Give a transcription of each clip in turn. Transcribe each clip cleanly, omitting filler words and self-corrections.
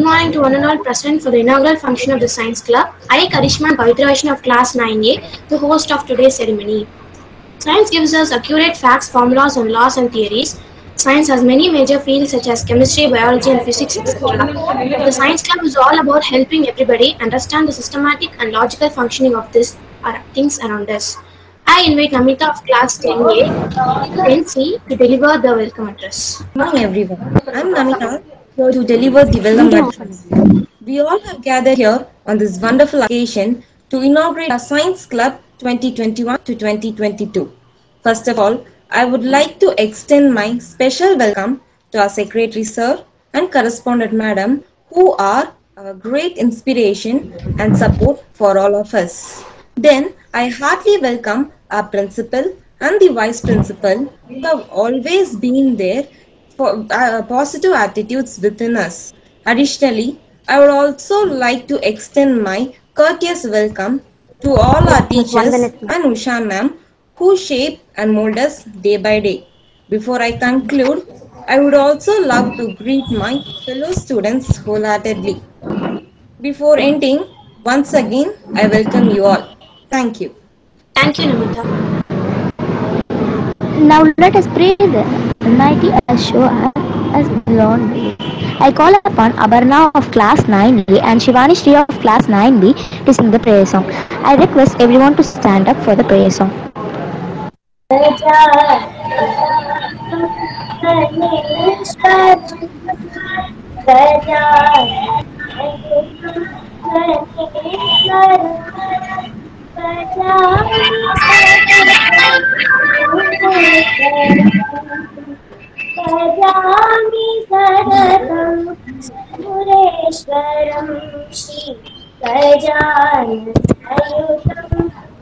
morning to one and all present for the inaugural function of the Science Club. I, Karishma Pavitra of Class 9A, the host of today's ceremony. Science gives us accurate facts, formulas, and laws and theories. Science has many major fields such as chemistry, biology, and physics, etc. The Science Club is all about helping everybody understand the systematic and logical functioning of these things around us. I invite Namita of Class 10A, 10C to deliver the welcome address. Good morning, everyone. I'm Namita, here to deliver the welcome address. We all have gathered here on this wonderful occasion to inaugurate our Science Club 2021 to 2022. First of all, I would like to extend my special welcome to our Secretary Sir and Correspondent Madam, who are a great inspiration and support for all of us. Then, I heartily welcome our Principal and the Vice Principal, who have always been there for positive attitudes within us. Additionally, I would also like to extend my courteous welcome to all our teachers and Usha ma'am who shape and mold us day by day. Before I conclude, I would also love to greet my fellow students wholeheartedly. Before ending, once again, I welcome you all. Thank you. Thank you, Namita. Now let us pray the Almighty as show us the Lord way. I call upon Abarna of class 9A and Shivani Shri of class 9B to sing the prayer song. I request everyone to stand up for the prayer song. भजामि सततं सुरेश्वरं श्री गजाननयुतं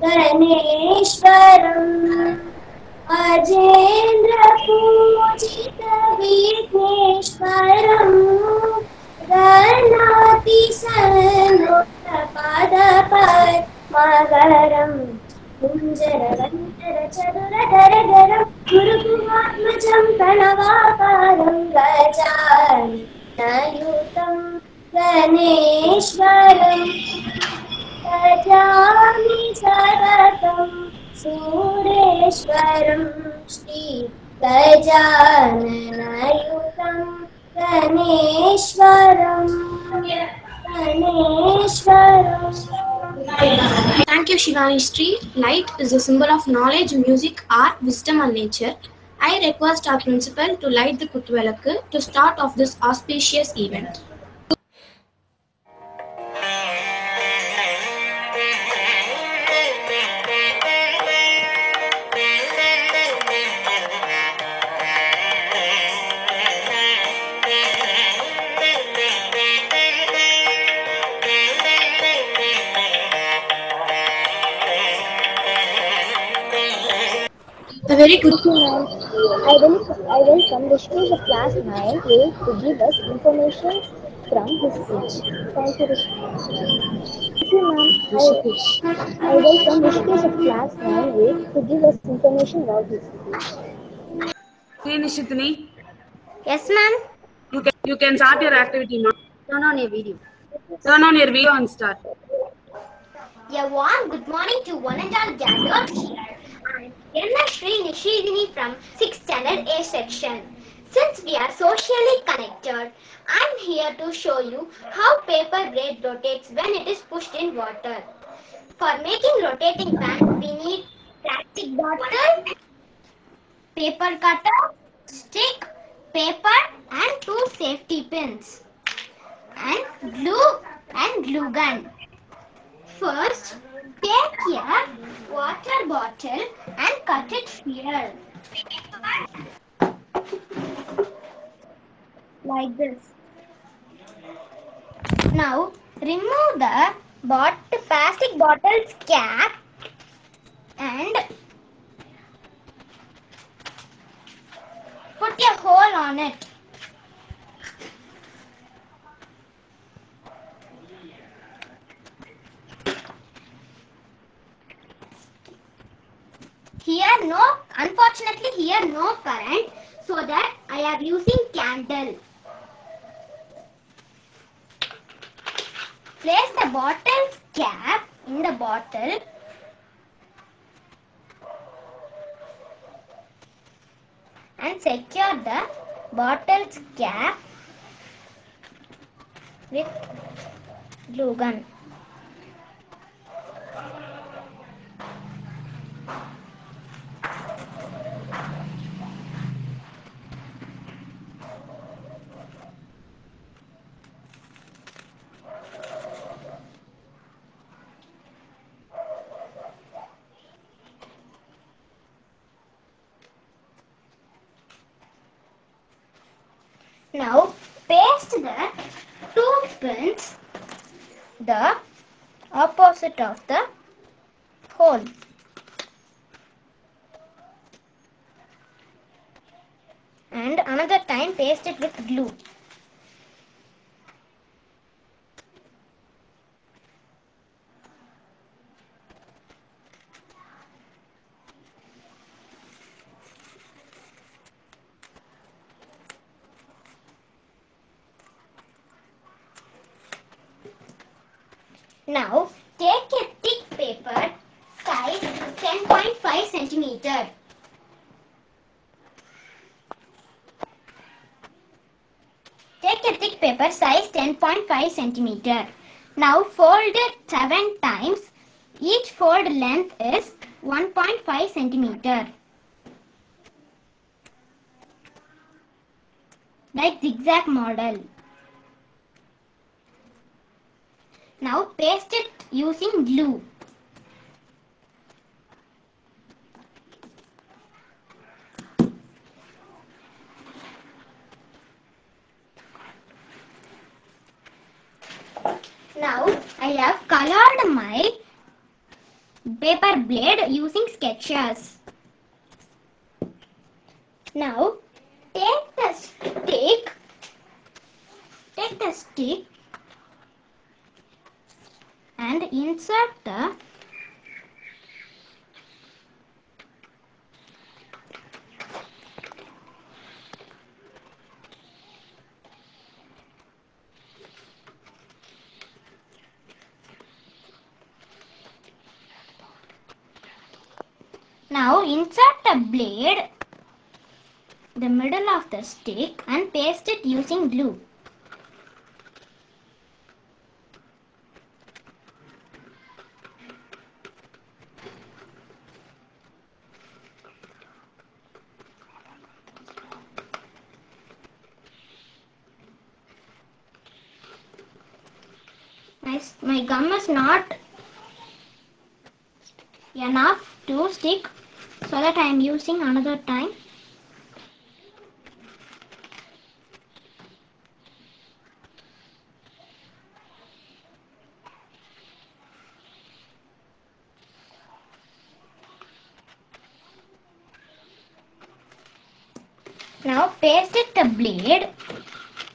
गणेश्वरम् अजेन्द्रपूजितविघ्नेश्वरम् गणातिसन्नुतपादपद्मकरम् कुञ्जरवन्तरचरुरधरधरं गुरुकुमात्मजं प्रणवाकारं गजाननयुतं गणेश्वरम् भजामि सततं सुरेश्वरं Shri गजाननयुतं गणेश्वरम् Thank you, Shivani Sri. Light is a symbol of knowledge, music, art, wisdom, and nature. I request our principal to light the Kuttuvilakku to start off this auspicious event. A very good. I welcome the students of class 9A to give us information from his speech. Thank you, Rishi. Thank you, ma'am. I welcome the students of class 9A to give us information about his speech. Hey Nishitini, Yes, ma'am. you can start your activity now. Turn on your video. Turn on your video and start. A warm good morning to one and all gathered here. I'm Yenna Sri Nishidini from 6th Standard A section. Since we are socially connected, I'm here to show you how paper braid rotates when it is pushed in water. For making rotating fan, we need plastic bottle, paper cutter, stick, paper and 2 safety pins, and glue gun. First, take a water bottle and cut it here. Like this. Now, remove the plastic bottle's cap and put a hole on it. Unfortunately here no current, so that I am using candle. Place the bottle cap in the bottle and secure the bottle's cap with glue gun. Now paste the two pins the opposite of the hole. And another time paste it with glue. Now take a thick paper size 10.5 centimeter. Take a thick paper size 10.5 centimeter. Now fold it 7 times. Each fold length is 1.5 centimeter. Like zigzag model. Now paste it using glue. Now I have colored my paper blade using sketches. Now take the stick and insert the blade the middle of the stick and paste it using glue. My gum is not enough to stick, so that I am using another time. Now paste it the blade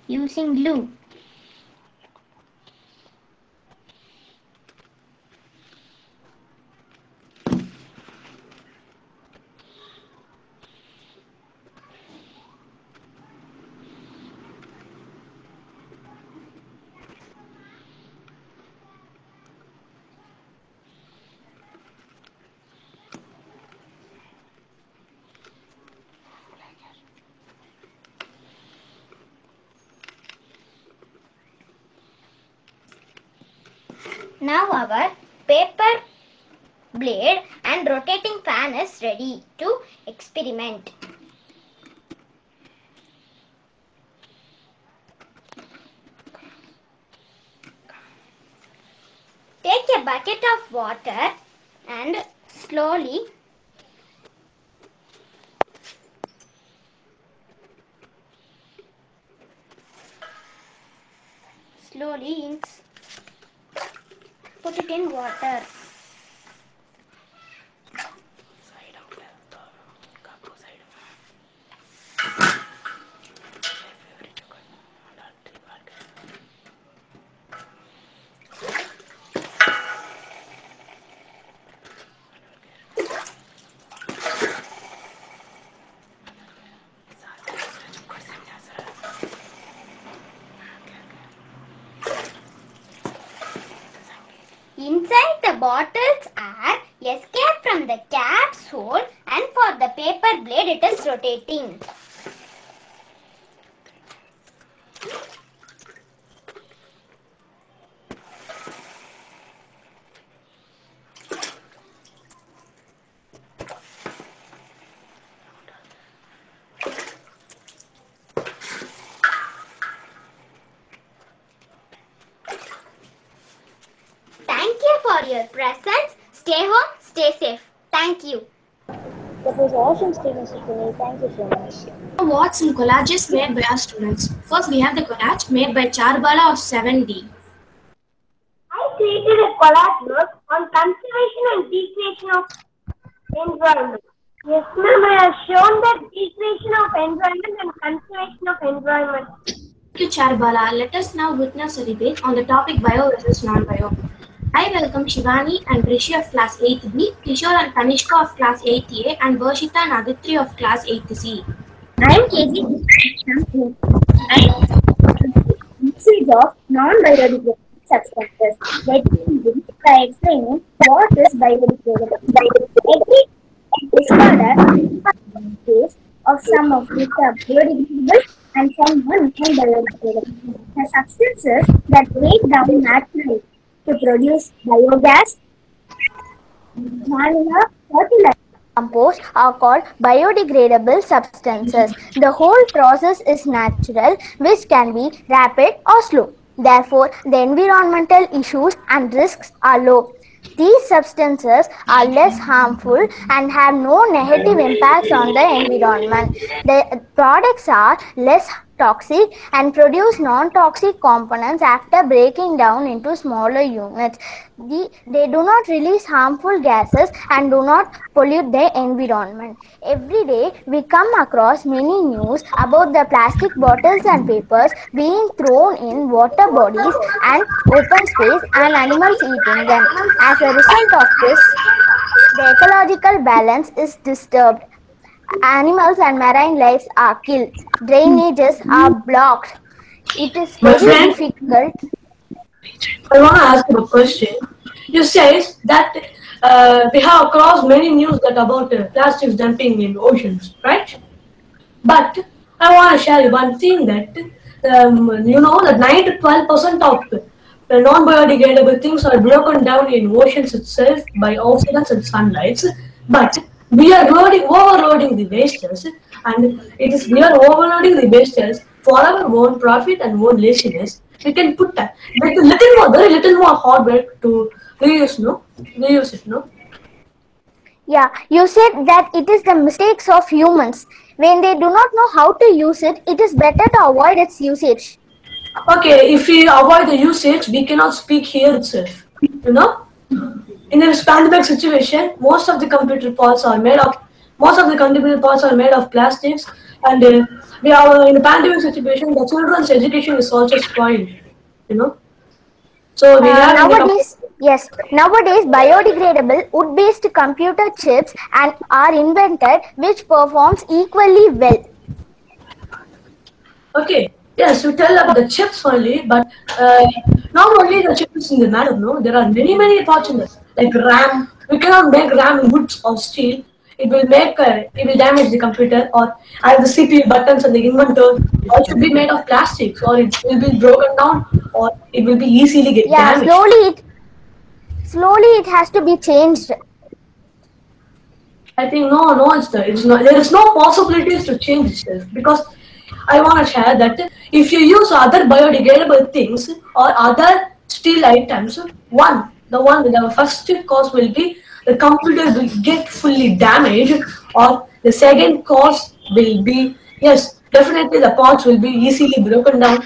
using glue. Now our paper blade and rotating fan is ready to experiment. Take a bucket of water and slowly put it in water. Inside the bottles are escape from the cap's hole, and for the paper blade it is rotating. Thank you for your presence. Stay home, stay safe. Thank you. That was awesome, Srinivasashwini. Thank you so much. What's in collages made by our students? First, we have the collage made by Charbala of 7D. I created a collage work on conservation and degradation of environment. Yes, ma'am, I have shown that degradation of environment and conservation of environment. Thank you, Charbala. Let us now witness a debate on the topic bio versus non-bio. I welcome Shivani and Rishi of class 8B, Kishore and Tanishka of class 8A, and Varshita and Aditri of class 8C. I am KG usage of non-biodegradable substances. Let me begin by explaining what is biodegradable. Every disorder is of some of which are biodegradable and some non-biodegradable. The substances that break down naturally to produce biogas, manure, fertilizer, compost are called biodegradable substances. The whole process is natural, which can be rapid or slow. Therefore, the environmental issues and risks are low. These substances are less harmful and have no negative impacts on the environment. The products are less toxic and produce non-toxic components after breaking down into smaller units. They do not release harmful gases and do not pollute the environment. Every day we come across many news about the plastic bottles and papers being thrown in water bodies and open space and animals eating them. As a result of this, the ecological balance is disturbed. Animals and marine lives are killed. Drainages are blocked. It is very difficult. I want to ask you a question. You say that we have across many news that about plastics dumping in oceans, right? But I want to share one thing that you know that 9 to 12% of the non-biodegradable things are broken down in oceans itself by oceans and sunlight. But we are overloading the wastes, and we are overloading the wastes for our own profit and own laziness. We can put that with very little more hard work to reuse it, no? Yeah, you said that it is the mistakes of humans. When they do not know how to use it, it is better to avoid its usage. Okay, if we avoid the usage, we cannot speak here itself, you know? In this pandemic situation, most of the computer parts are made of plastics, and we are in a pandemic situation. The children's education is also spoiled, you know. So we have nowadays biodegradable wood-based computer chips are invented, which performs equally well. Okay. Yes, you tell about the chips only, but not only the chips in the matter, no. There are many parts in this. Like RAM, we cannot make RAM in wood or steel. It will damage the computer, or as the CPU buttons and the inverter, it should be made of plastics, or it will be broken down, or it will be easily get damaged. Slowly it has to be changed. I think it's not. There is no possibilities to change itself, because I want to share that if you use other biodegradable things or other steel items, the one with our first cause will be the computer will get fully damaged, or the second cause will be, yes, definitely the parts will be easily broken down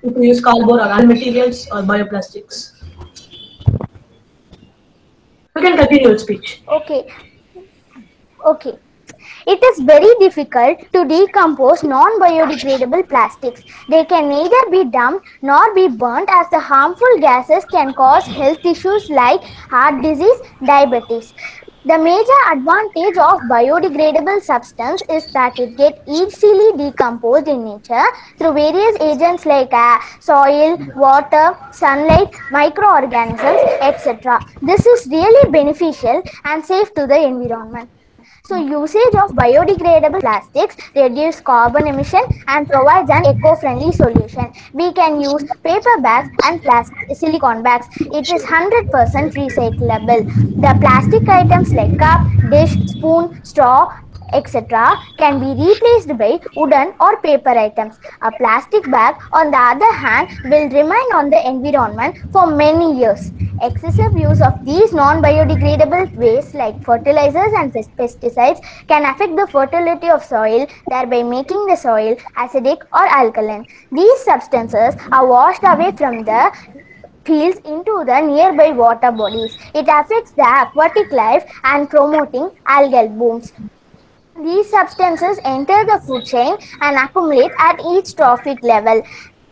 if you use cardboard or other materials or bioplastics. You can continue your speech. Okay. It is very difficult to decompose non-biodegradable plastics. They can neither be dumped nor be burnt, as the harmful gases can cause health issues like heart disease, diabetes. The major advantage of biodegradable substance is that it gets easily decomposed in nature through various agents like soil, water, sunlight, microorganisms, etc. This is really beneficial and safe to the environment. So usage of biodegradable plastics reduce carbon emission and provides an eco-friendly solution. We can use paper bags and silicone bags. It is 100% recyclable. The plastic items like cup, dish, spoon, straw, etc. can be replaced by wooden or paper items. A plastic bag, on the other hand, will remain on the environment for many years. Excessive use of these non-biodegradable wastes like fertilizers and pesticides can affect the fertility of soil, thereby making the soil acidic or alkaline. These substances are washed away from the fields into the nearby water bodies. It affects the aquatic life and promoting algal blooms. These substances enter the food chain and accumulate at each trophic level.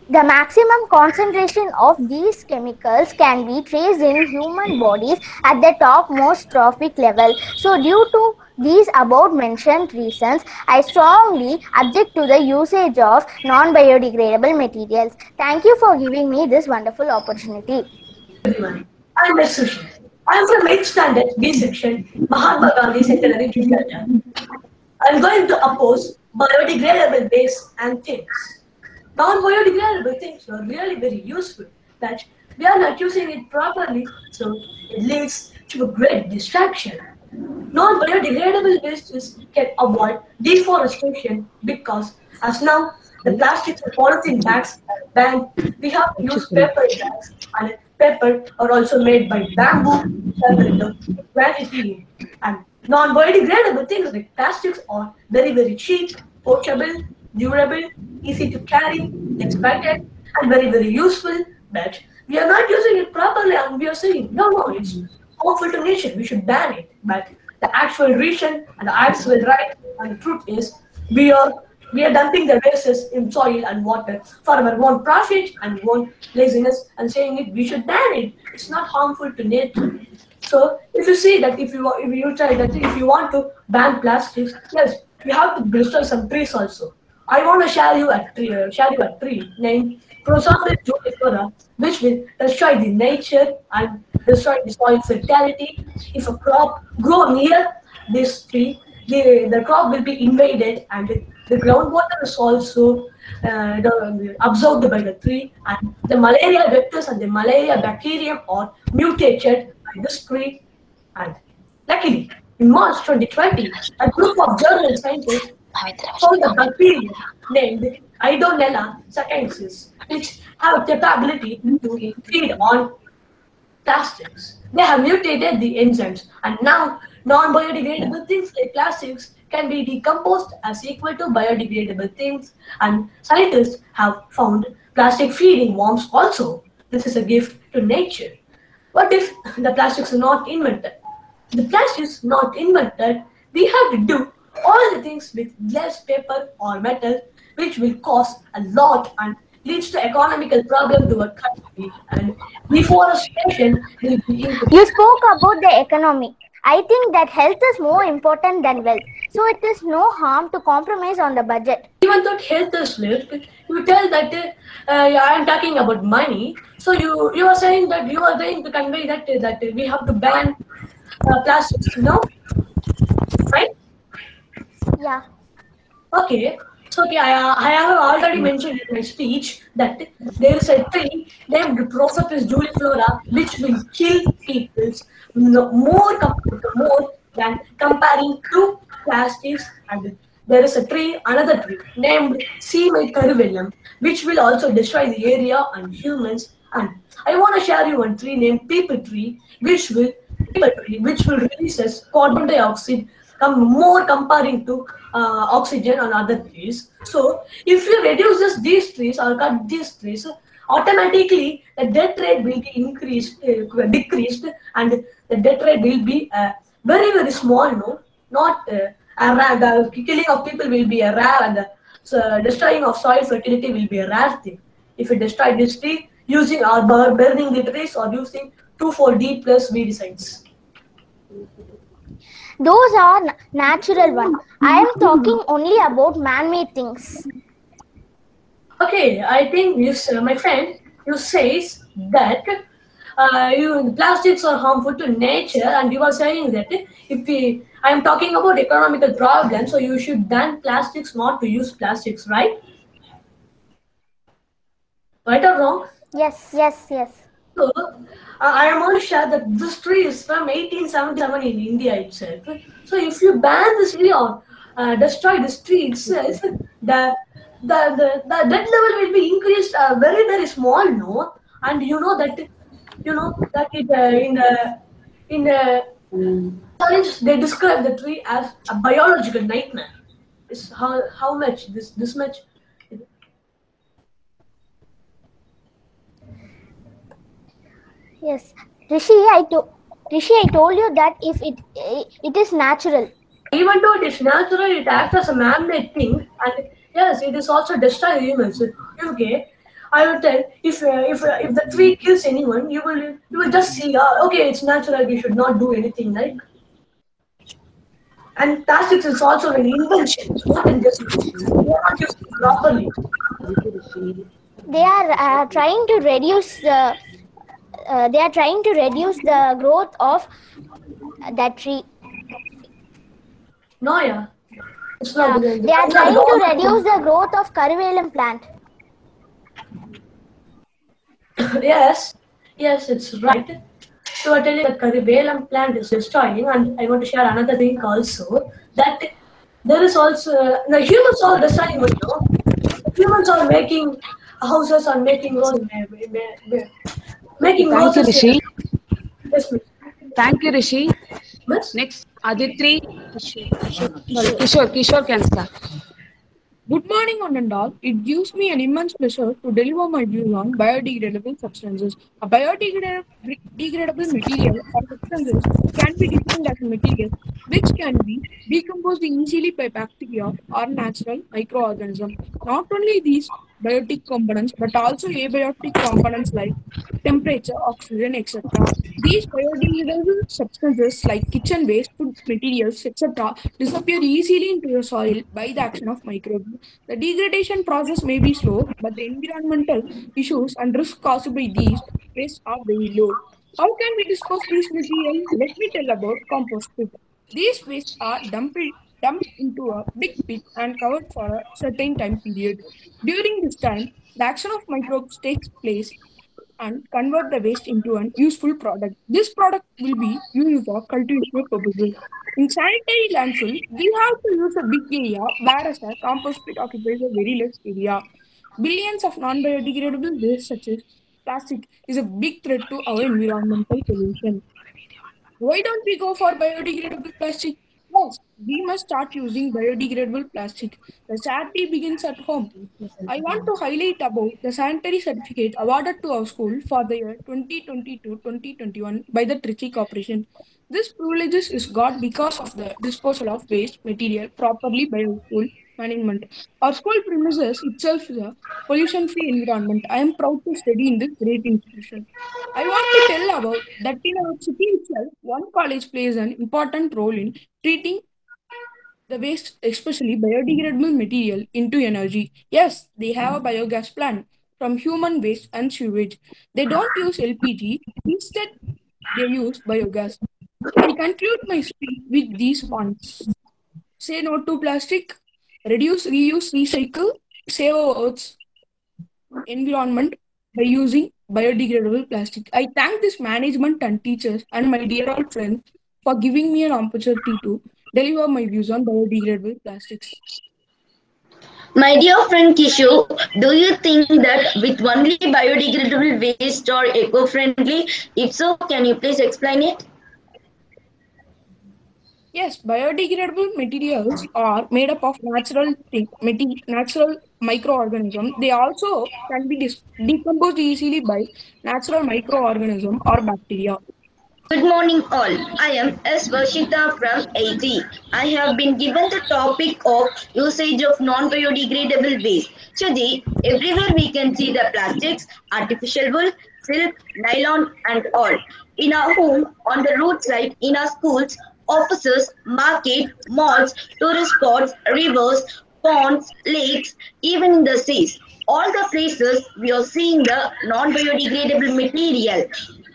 The maximum concentration of these chemicals can be traced in human bodies at the topmost trophic level. So due to these above mentioned reasons, I strongly object to the usage of non-biodegradable materials. Thank you for giving me this wonderful opportunity. Everyone, I'm Sushi. I'm from 8th standard B section, Mahatma Gandhi Secondary Education. I'm going to oppose biodegradable waste and things. Non-biodegradable things are really very useful, but we are not using it properly, so it leads to a great distraction. Non-biodegradable wastes can avoid deforestation because, as now the plastics and polythene bags are banned, we have to use paper bags, and paper are also made by bamboo, quantity, and non-biodegradable things like plastics are very, very cheap, portable, durable, easy to carry, expected, and very, very useful. But we are not using it properly, and we are saying, no, it's harmful to nature, we should ban it. But the actual reason and the actual right and the truth is, we are dumping the wastes in soil and water for our own profit and own laziness, and saying it, we should ban it. It's not harmful to nature. So if you see that if you want to ban plastics, yes, you have to destroy some trees also. I want to share you a tree named Prosophis juliflora, which will destroy the nature and destroy the soil fertility. If a crop grow near this tree, the crop will be invaded, and the groundwater is also absorbed by the tree, and the malaria vectors and the malaria bacterium are mutated by this tree. And luckily, in March 2020, a group of German scientists found a bacteria named Idonella sacensis, which have a capability to feed on plastics. They have mutated the enzymes, and now non-biodegradable things like plastics can be decomposed as equal to biodegradable things, and scientists have found plastic feeding worms also. This is a gift to nature. What if the plastics are not invented? The plastics not invented, we have to do all the things with less paper or metal, which will cost a lot and leads to economical problem to a country, and deforestation will be increased. You spoke about the economy. I think that health is more important than wealth. So it is no harm to compromise on the budget. Even though health is left, you tell that I am talking about money. So you are saying that you are going to convey that we have to ban plastics, no? Right? Yeah. Okay. So I have already mentioned in my speech that there is a tree named Prosophis juliflora which will kill people more than comparing to plastics. And there is another tree named Seamite carivellum, which will also destroy the area and humans. And I want to share you one tree named paper tree, which will releases carbon dioxide more comparing to oxygen on other trees. So if you reduce these trees or cut these trees, automatically the death rate will be decreased, and the death rate will be very, very small. No, not the killing of people will be a rare, and the destroying of soil fertility will be a rare thing. If you destroy this tree using or burning the trees or using 2,4-D plus weedicides. Those are natural ones. I am talking only about man-made things. Okay, I think my friend, you says that plastics are harmful to nature, and you are saying that I am talking about economical problems, so you should ban plastics, not to use plastics, right? Right or wrong? Yes. So, I am going to share that this tree is from 1877 in India itself. So, if you ban this tree or destroy this tree itself, the debt level will be increased very small, no? And you know that it in the science they describe the tree as a biological nightmare. Is how much this much. Yes. Rishi, I told you that if it is natural. Even though it is natural, it acts as a man-made thing, and yes, it is also destroy humans. Okay, I will tell if the tree kills anyone, you will just see, okay, it's natural. We should not do anything, right? And plastics is also an invention. It's not in just they are not used properly. They are trying to reduce the. They are trying to reduce the growth of that tree. No, yeah. It's not. They are trying to reduce the growth of Karivelam plant. Yes, it's right. So I tell you that Karivelam plant is destroying, and I want to share another thing also, that there is also the humans are destroying what, you know. Humans are making houses and making roads. Making Thank you, Rishi. Yes, ma'am. Thank you, Rishi. Miss? Next, Aditri. Kishore can start. Good morning, one and all. It gives me an immense pleasure to deliver my views on biodegradable substances. A biodegradable material or substances can be defined as a material which can be decomposed easily by bacteria or natural microorganisms. Not only these biotic components, but also abiotic components like temperature, oxygen, etc. These biodegradable substances like kitchen waste, food materials, etc. disappear easily into the soil by the action of microbes. The degradation process may be slow, but the environmental issues and risks caused by these wastes are very low. How can we dispose these materials? Let me tell about compost pit. These wastes are dumped into a big pit and covered for a certain time period. During this time, the action of microbes takes place and convert the waste into an useful product. This product will be used for cultivation purposes. In sanitary landfill, we have to use a big area, whereas a compost pit occupies a very less area. Billions of non-biodegradable waste such as plastic is a big threat to our environmental pollution. Why don't we go for biodegradable plastic? Yes, we must start using biodegradable plastic. The charity begins at home. I want to highlight about the sanitary certificate awarded to our school for the year 2022-2021 by the Trichy Corporation. This privilege is got because of the disposal of waste material properly by our school management. Our school premises itself is a pollution-free environment. I am proud to study in this great institution. I want to tell about that in our city itself, one college plays an important role in treating the waste, especially biodegradable material, into energy. Yes, they have a biogas plant from human waste and sewage. They don't use LPG, instead, they use biogas. I conclude my speech with these points. Say no to plastic, reduce, reuse, recycle, save our Earth's environment by using biodegradable plastic. I thank this management and teachers and my dear old friends for giving me an opportunity to deliver my views on biodegradable plastics. My dear friend Kishu, do you think that with only biodegradable waste or eco-friendly? If so, can you please explain it? Yes, biodegradable materials are made up of natural microorganisms. They also can be decomposed easily by natural microorganisms or bacteria. Good morning all. I am S. Varshita from AG. I have been given the topic of usage of non-biodegradable waste. Today, everywhere we can see the plastics, artificial wool, silk, nylon and all. In our home, on the roadside, in our schools, offices, market, malls, tourist spots, rivers, ponds, lakes, even in the seas. All the places we are seeing the non-biodegradable material.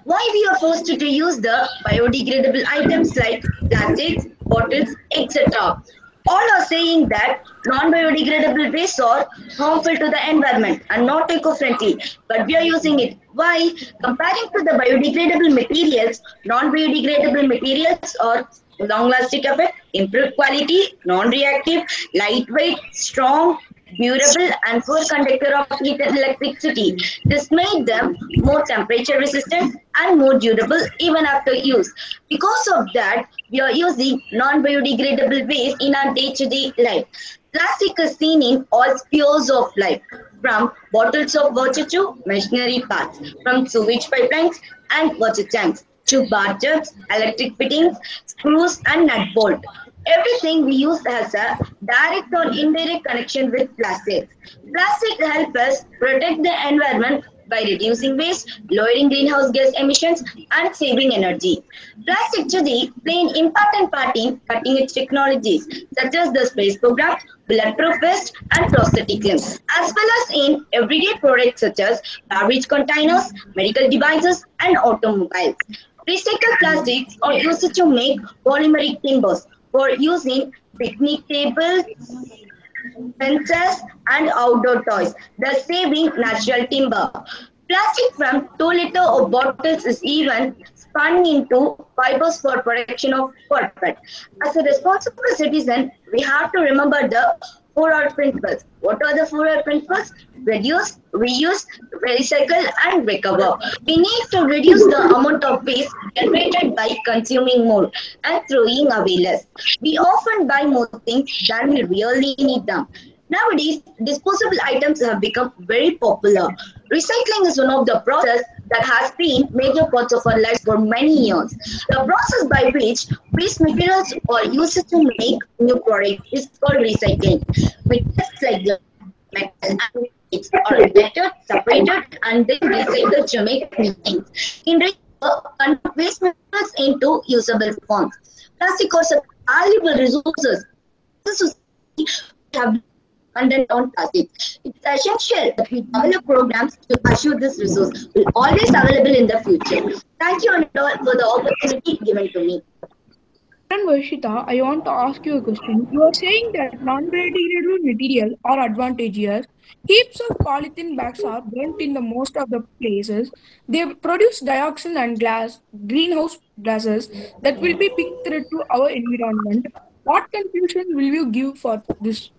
Why we are forced to use the biodegradable items like plastics, bottles, etc. All are saying that non-biodegradable waste are harmful to the environment and not eco-friendly, but we are using it. Why? Comparing to the biodegradable materials, non-biodegradable materials are long-lasting effect, improved quality, non-reactive, lightweight, strong, durable, and poor conductor of heat and electricity. This made them more temperature resistant and more durable even after use. Because of that, we are using non-biodegradable waste in our day-to-day life. Plastic is seen in all spheres of life, from bottles of water to machinery parts, from sewage pipelines and water tanks to bathtubs, electric fittings, screws, and nut bolt. Everything we use has a direct or indirect connection with plastics. Plastic helps us protect the environment by reducing waste, lowering greenhouse gas emissions, and saving energy. Plastic today play an important part in cutting-edge technologies such as the space program, bulletproof vest, and prosthetic limbs, as well as in everyday products such as beverage containers, medical devices, and automobiles. Recycled plastics are used to make polymeric timbers for using picnic tables, benches, and outdoor toys, thus saving natural timber. Plastic from 2 liter of bottles is even spun into fibers for production of carpet. As a responsible citizen, we have to remember the 4R principles. What are the 4R principles? Reduce, reuse, recycle, and recover. We need to reduce the amount of waste generated by consuming more and throwing away less. We often buy more things than we really need them. Nowadays, disposable items have become very popular. Recycling is one of the processes that has been major parts of our lives for many years. The process by which waste materials are used to make new products is called recycling. Materials like the metal and waste are collected, separated, and then recycled to make new things. In convert waste materials into usable forms. Plastic is a valuable resources. Society have dependent on plastic. It's essential that we develop programs to assure this resource will always available in the future. Thank you all for the opportunity given to me. And Varshita, I want to ask you a question. You are saying that non-biodegradable material are advantageous. Heaps of polythene bags are burnt in the most of the places. They produce dioxin and greenhouse gases that will be big threat to our environment. What conclusion will you give for this?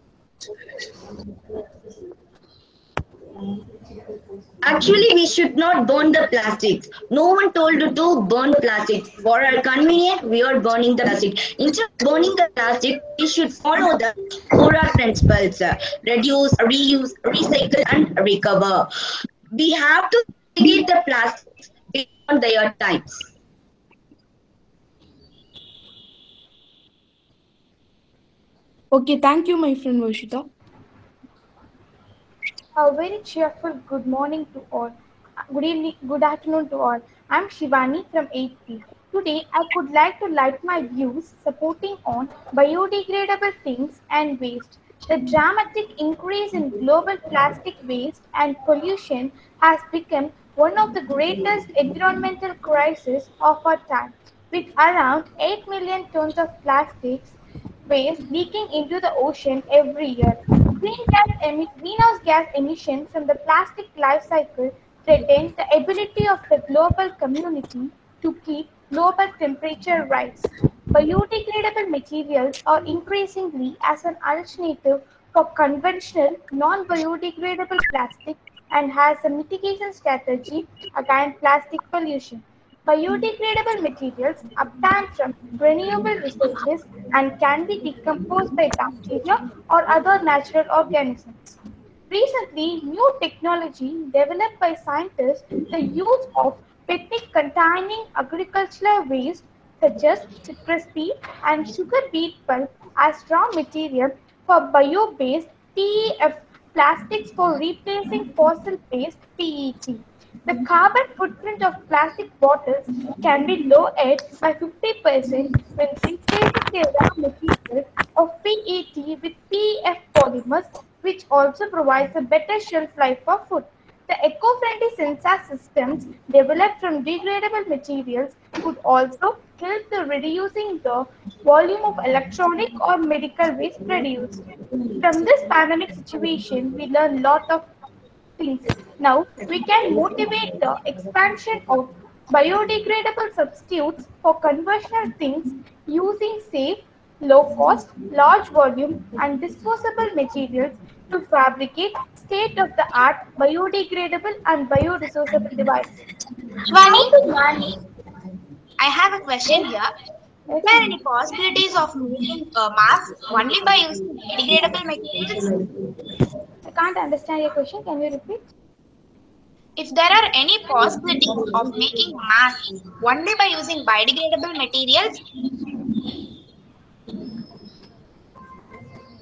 Actually, we should not burn the plastics. No one told you to burn the plastic. For our convenience, we are burning the plastic. Instead of burning the plastic, we should follow the 4R principles. Reduce, reuse, recycle, and recover. We have to segregate the plastics beyond their times. Okay, thank you, my friend Varshita. A very cheerful good morning to all. Good evening, good afternoon to all. I'm Shivani from 8P. Today, I would like to light my views supporting on biodegradable things and waste. The dramatic increase in global plastic waste and pollution has become one of the greatest environmental crises of our time, with around 8 million tons of plastics waste leaking into the ocean every year. Greenhouse gas emissions from the plastic life cycle threaten the ability of the global community to keep global temperature rise. Biodegradable materials are increasingly as an alternative for conventional non-biodegradable plastic and has a mitigation strategy against plastic pollution. Biodegradable materials obtained from renewable resources and can be decomposed by bacteria or other natural organisms. Recently, new technology developed by scientists, the use of plastic containing agricultural waste such as citrus beet and sugar beet pulp as raw material for bio-based TEF plastics for replacing fossil-based PET. The carbon footprint of plastic bottles can be lowered by 50% when replacing the raw material of PET with PEF polymers, which also provides a better shelf life for food. The eco-friendly sensor systems developed from degradable materials could also help in reducing the volume of electronic or medical waste produced. From this pandemic situation, we learn a lot of things. Now, we can motivate the expansion of biodegradable substitutes for conventional things using safe, low-cost, large volume and disposable materials to fabricate state-of-the-art biodegradable and bioresourceable devices. How Vani, to manage? I have a question here. Is there any possibilities of making masks only by using biodegradable materials? I can't understand your question. Can you repeat? If there are any possibilities of making masks only by using biodegradable materials,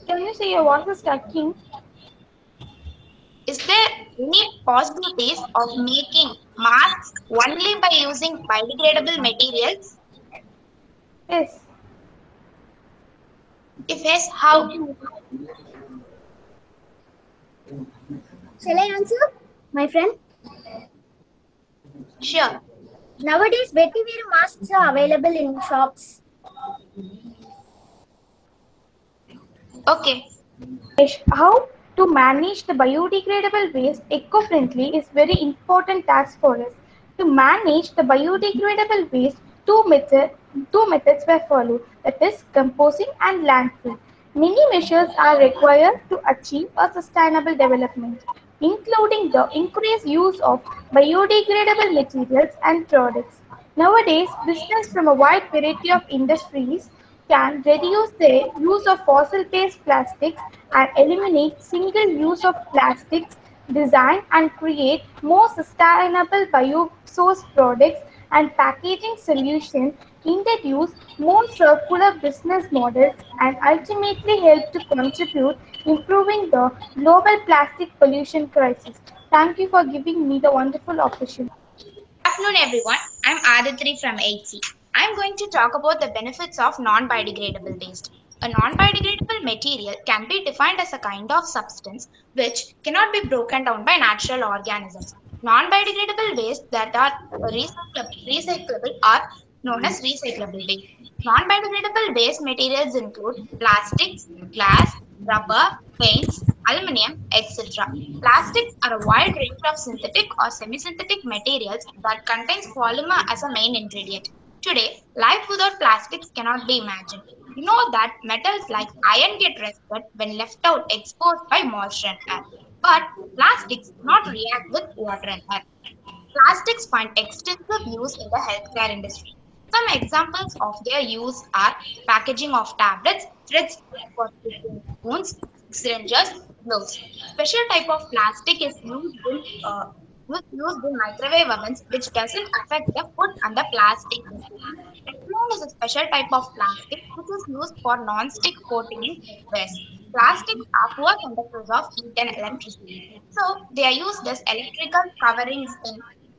Can you say your voice is stucking? is there any possibilities of making masks only by using biodegradable materials? Yes. If yes, how? Shall I answer, my friend? Sure. Nowadays, vetiver masks are available in shops. Okay. How to manage the biodegradable waste eco-friendly is very important task for us. To manage the biodegradable waste, two methods were followed, that is composting and landfill. Many measures are required to achieve a sustainable development, including the increased use of biodegradable materials and products. Nowadays, business from a wide variety of industries can reduce the use of fossil-based plastics and eliminate single-use of plastics, design and create more sustainable bio-sourced products and packaging solutions, introduce more circular business models and ultimately help to contribute improving the global plastic pollution crisis. Thank you for giving me the wonderful opportunity. Good afternoon, everyone. I'm Aditri from 8C. I'm going to talk about the benefits of non-biodegradable waste. A non-biodegradable material can be defined as a kind of substance which cannot be broken down by natural organisms. Non-biodegradable waste that are recyclable are known as recyclable waste. Non-biodegradable waste materials include plastics, glass, rubber, paints, aluminum, etc. Plastics are a wide range of synthetic or semi-synthetic materials that contains polymer as a main ingredient. Today, life without plastics cannot be imagined. You know that metals like iron get rusted when left out exposed by moisture and air. But plastics do not react with water and air. Plastics find extensive use in the healthcare industry. Some examples of their use are packaging of tablets, threads for stitching wounds, syringes, gloves. Special type of plastic is used in microwave ovens, which doesn't affect the food and the plastic. Teflon is a special type of plastic which is used for non-stick coating in wares. Plastics are poor conductors of heat and electricity, so they are used as electrical coverings in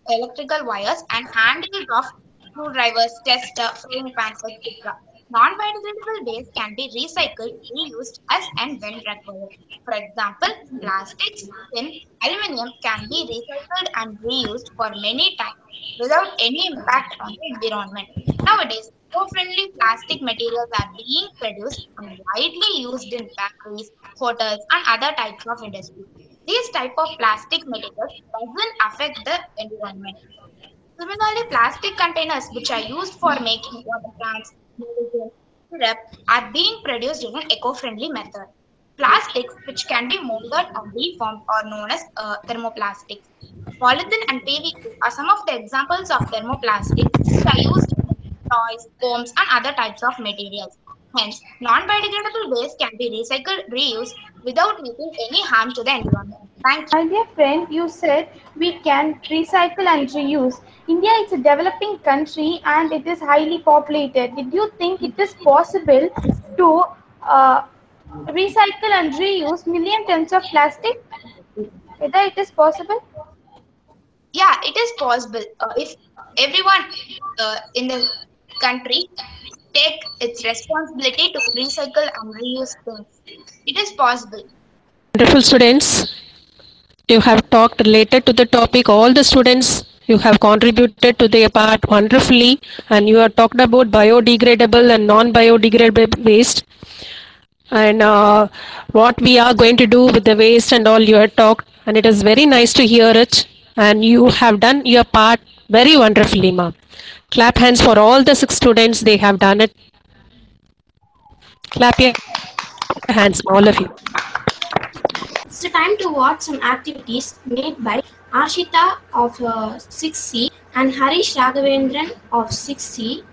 electrical wires and handles of screwdrivers, tester, frying pans, etc. Non-biodegradable waste can be recycled, reused as and when required. For example, plastics, tin, aluminum can be recycled and reused for many times without any impact on the environment. Nowadays, eco-friendly plastic materials are being produced and widely used in factories, hotels, and other types of industries. These type of plastic materials doesn't affect the environment. Similarly, plastic containers which are used for making water cans, medicine, syrup are being produced in an eco-friendly method. Plastics which can be molded and reformed are known as thermoplastics. Polythene and PVC are some of the examples of thermoplastics which are used in toys, foams, and other types of materials. Hence, non-biodegradable waste can be recycled, reused without making any harm to the environment. Thank you. My dear friend, you said we can recycle and reuse. India is a developing country and it is highly populated. Did you think it is possible to recycle and reuse million tons of plastic? Whether it is possible? Yeah, it is possible. If everyone in the country take its responsibility to recycle and reuse things, it is possible. Wonderful students. You have talked related to the topic. All the students, you have contributed to their part wonderfully, and you have talked about biodegradable and non-biodegradable waste, and what we are going to do with the waste and all you have talked, and it is very nice to hear it, and you have done your part very wonderfully, ma'am. Clap hands for all the 6 students. They have done it. Clap your hands, all of you. It's the time to watch some activities made by Ashita of 6C and Harish Raghavendran of 6C.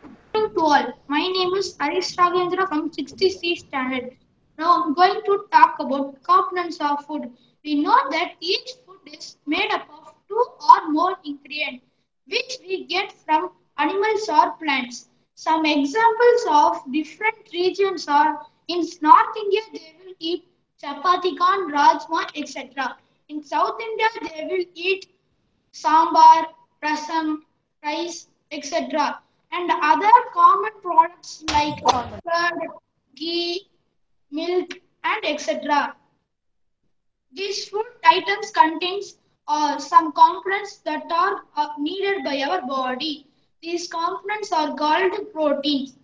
Good morning to all. My name is Harish Raghavendra from 60C standard. Now I'm going to talk about components of food. We know that each food is made up of 2 or more ingredients which we get from animals or plants. Some examples of different regions are in North India they will eat chapati, corn, rajma, etc. In South India they will eat sambar, rasam, rice, etc. And other common products like curd, ghee, milk, and etc. These food items contains some components that are needed by our body. These components are called proteins.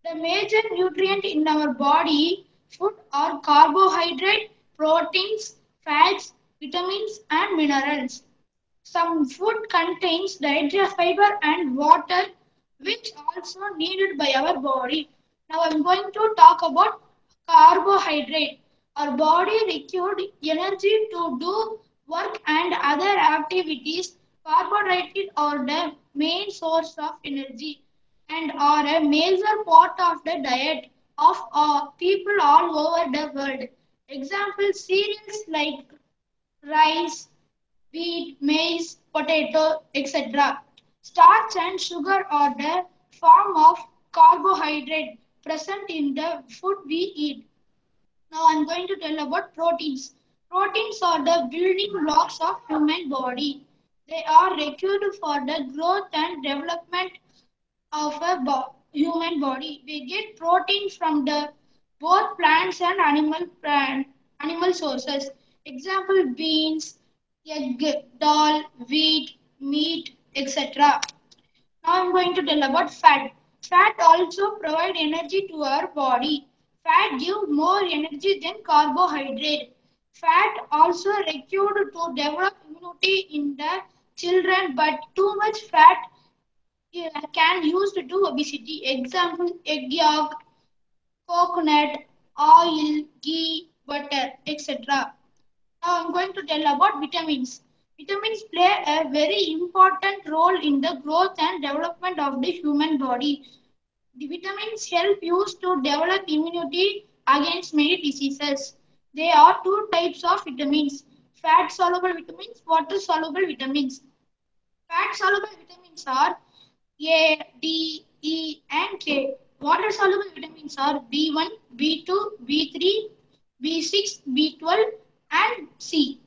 The major nutrient in our body food are carbohydrate, proteins, fats, vitamins, and minerals. Some food contains dietary fiber and water, which also needed by our body. Now I'm going to talk about carbohydrate. Our body required energy to do work and other activities. Carbohydrates are the main source of energy and are a major part of the diet of people all over the world. Example cereals like rice, wheat, maize, potato, etc. Starch and sugar are the form of carbohydrate present in the food we eat. Now I'm going to tell about proteins. Proteins are the building blocks of human body. They are required for the growth and development of a human body. We get protein from the both plants and animal sources. Example beans, egg, dal, wheat, meat, etc. Now I'm going to tell about fat. Fat also provide energy to our body. Fat give more energy than carbohydrate. Fat also required to develop immunity in the children, but too much fat can used to obesity. Example, egg yolk, coconut, oil, ghee, butter, etc. Now I'm going to tell about vitamins. Vitamins play a very important role in the growth and development of the human body. The vitamins help you to develop immunity against many diseases. There are 2 types of vitamins: fat soluble vitamins, water soluble vitamins. Fat soluble vitamins are A, D, E, and K. Water soluble vitamins are B1, B2, B3, B6, B12, and C.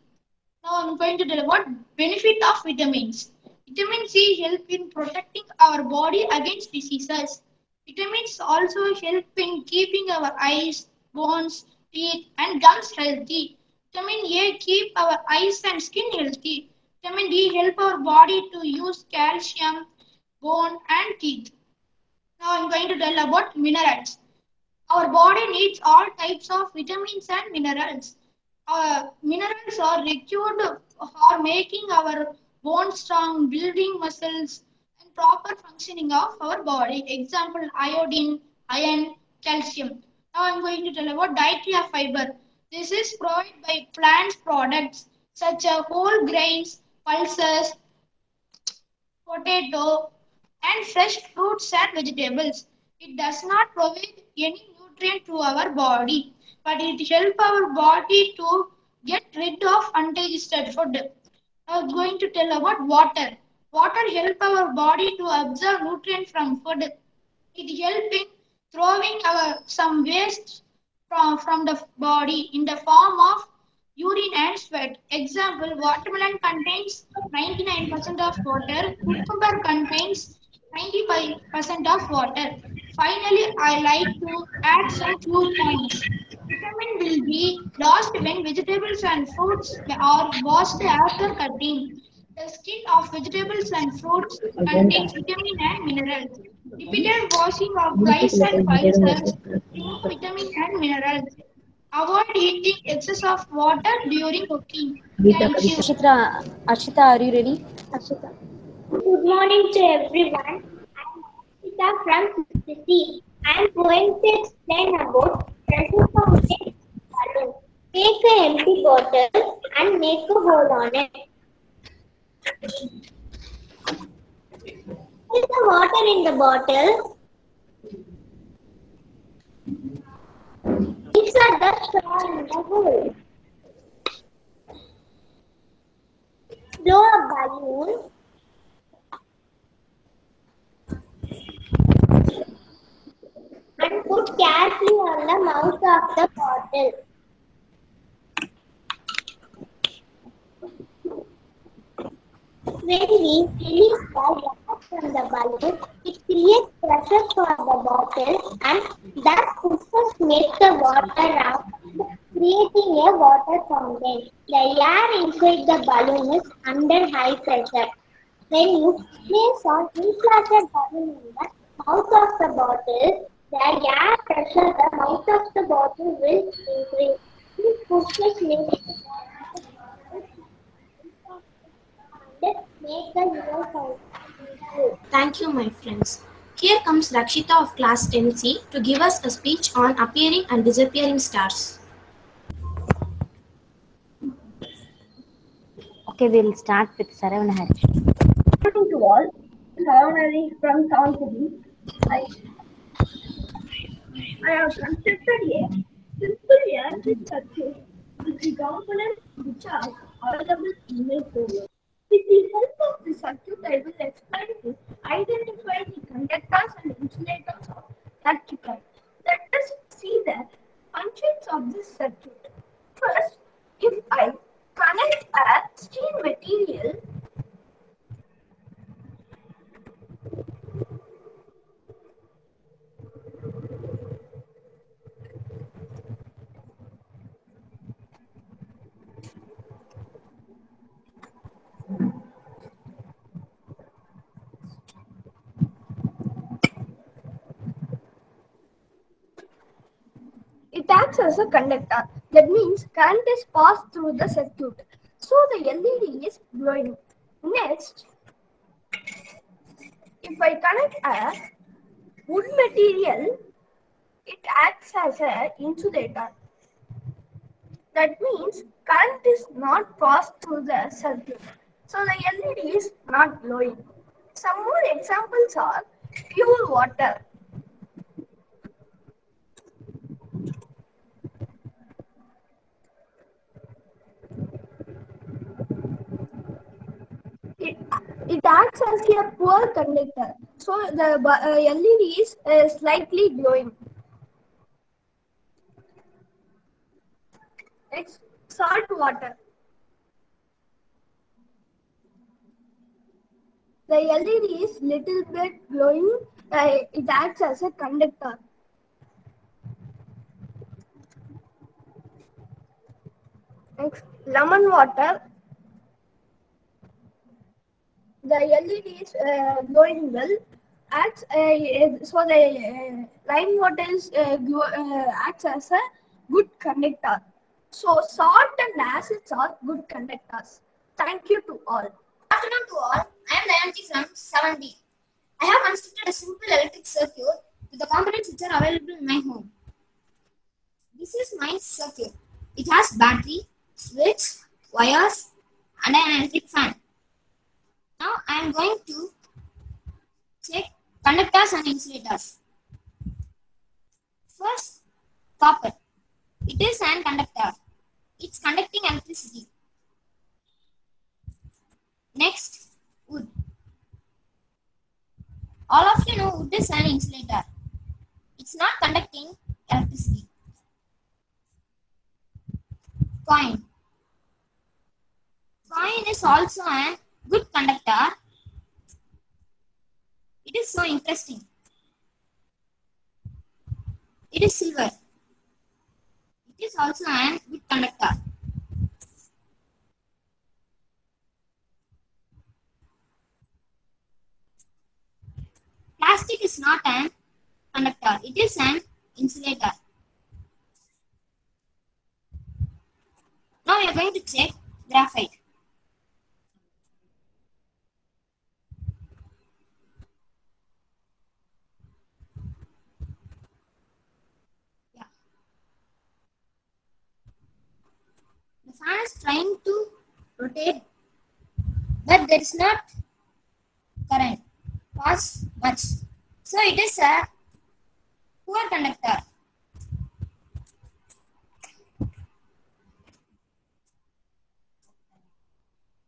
Now I'm going to tell about benefit of vitamins. Vitamin C help in protecting our body against diseases. Vitamins also help in keeping our eyes, bones, teeth, and gums healthy. Vitamin A keep our eyes and skin healthy. Vitamin D help our body to use calcium, bone, and teeth. Now I'm going to tell about minerals. Our body needs all types of vitamins and minerals. Minerals are required for making our bones strong, building muscles, and proper functioning of our body. Example, iodine, iron, calcium. Now I'm going to tell about dietary fiber. This is provided by plant products such as whole grains, pulses, potato, and fresh fruits and vegetables. It does not provide any nutrient to our body, but it helps our body to get rid of undigested food. I'm going to tell about water. Water helps our body to absorb nutrients from food. It helps in throwing our some waste from the body in the form of urine and sweat. Example, watermelon contains 99% of water, cucumber contains 95% of water. Finally, I like to add some few points. Vitamin will be lost when vegetables and fruits are washed after cutting. The skin of vegetables and fruits contains vitamin and minerals. Repeated washing of rice and pulses remove vitamin and minerals. Avoid eating excess of water during cooking. Thank you. Arshita, are you ready? Ashita. Good morning to everyone. I'm Ashita from 6C. I'm going to explain about pressure fountain balloon. Take an empty bottle and make a hole on it. Put the water in the bottle. Insert the straw in the hole. Blow a balloon. And put carefully on the mouth of the bottle. When we release the water from the balloon, it creates pressure for the bottle and that pushes makes the water out, creating a water fountain. The air inside the balloon is under high pressure. When you place an inflated balloon in the mouth of the bottle, the air pressure the mouth of the bottle will increase. This pushes makes make the water fountain. Thank you, my friends. Here comes Rakshita of class 10C to give us a speech on appearing and disappearing stars. Okay, we'll start with Saravanahari. Good morning to all. Saravanahari from Town City. I have constructed a simple electric circuit with the components which are available in my program. With the help of the circuit, I will explain to identify the conductors and insulators of electric current. Let us see the functions of this circuit. First, if I connect a steel material it acts as a conductor. That means current is passed through the circuit. So the LED is glowing. Next, if I connect a wood material, it acts as an insulator. That means current is not passed through the circuit. So the LED is not glowing. Some more examples are pure water. It acts as a poor conductor, so the LED is slightly glowing. Next, salt water. The LED is little bit glowing. It acts as a conductor. Next, lemon water. The LED is glowing well. Acts so the lime water is acts as a good conductor. So salt and acids are good conductors. Thank you to all. Good afternoon to all. I am Dayanti from 7B. I have constructed a simple electric circuit with the components which are available in my home. This is my circuit. It has battery, switch, wires, and an electric fan. Now I am going to check conductors and insulators. First, copper. It is an conductor. It's conducting electricity. Next, wood. All of you know wood is an insulator. It's not conducting electricity. coin. Coin is also a good conductor. It is so interesting. It is silver. It is also a good conductor. Plastic is not an conductor. It is an insulator. Now we are going to check graphite. The fan is trying to rotate, but there is not current pass much. So it is a poor conductor.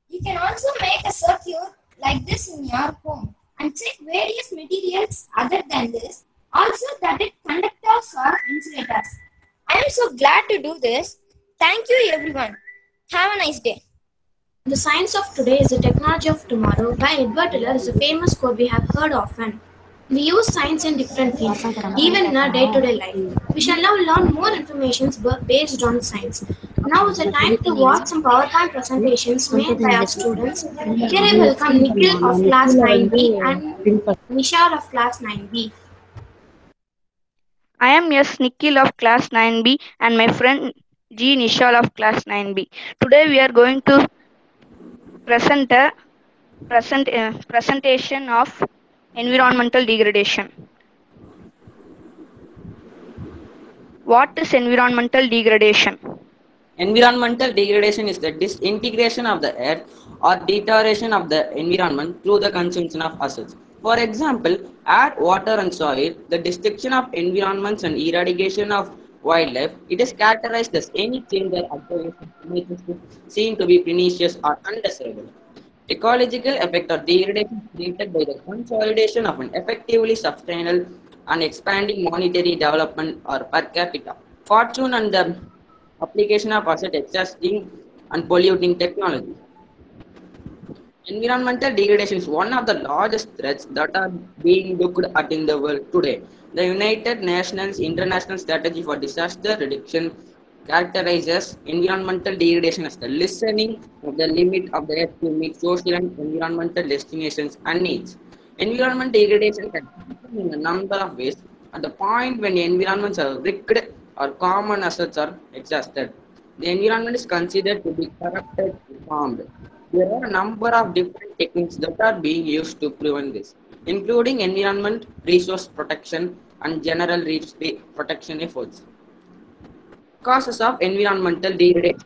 You can also make a circuit like this in your home and check various materials other than this. Also that it conductors or insulators. I am so glad to do this. Thank you everyone. Have a nice day. The science of today is the technology of tomorrow by Edward Teller is a famous quote we have heard often. We use science in different fields, even in our day-to-day life. We shall now learn more information based on science. Now is the time to watch some PowerPoint presentations made by our students. Here I welcome Nikhil of class 9B and Nishar of class 9B. I am S. Nikhil of class 9B and my friend G. Nishal of class 9B. Today we are going to present a presentation of environmental degradation. What is environmental degradation? Environmental degradation is the disintegration of the earth or deterioration of the environment through the consumption of assets. For example, air, water and soil, the destruction of environments and eradication of wildlife, it is characterized as any change or observation seen to be pernicious or undesirable. Ecological effect or degradation created by the consolidation of an effectively sustainable and expanding monetary development or per capita fortune and the application of asset exhausting and polluting technology. Environmental degradation is one of the largest threats that are being looked at in the world today. The United Nations International Strategy for Disaster Reduction characterizes environmental degradation as the lessening of the limit of the earth to meet social and environmental destinations and needs. Environmental degradation can happen in a number of ways. At the point when the environments are wrecked or common assets are exhausted, the environment is considered to be corrupted and harmed. There are a number of different techniques that are being used to prevent this, including environment, resource protection, and general reef protection efforts. Causes of environmental degradation: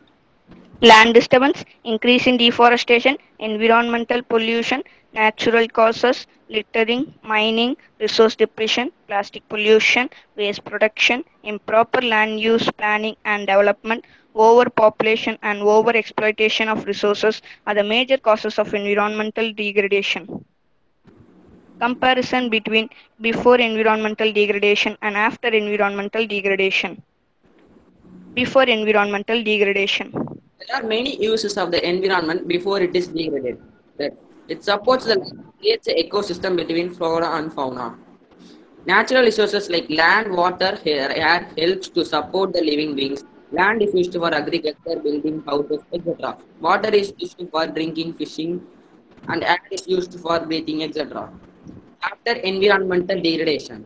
Land disturbance, increase in deforestation, environmental pollution, natural causes, littering, mining, resource depletion, plastic pollution, waste production, improper land use planning and development, overpopulation and overexploitation of resources are the major causes of environmental degradation. Comparison between before environmental degradation and after environmental degradation. Before environmental degradation. There are many uses of the environment before it is degraded. It supports the land, creates an ecosystem between flora and fauna. Natural resources like land, water, air helps to support the living beings. Land is used for agriculture, building houses, etc. Water is used for drinking, fishing, and air is used for breathing, etc. After environmental degradation.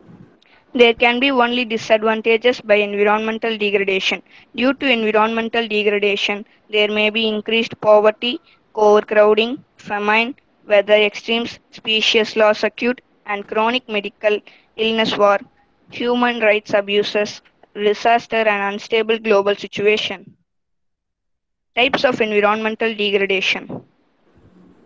There can be only disadvantages by environmental degradation. Due to environmental degradation, there may be increased poverty, overcrowding, famine, weather extremes, species loss acute and chronic medical illness war, human rights abuses, disaster and unstable global situation. Types of environmental degradation.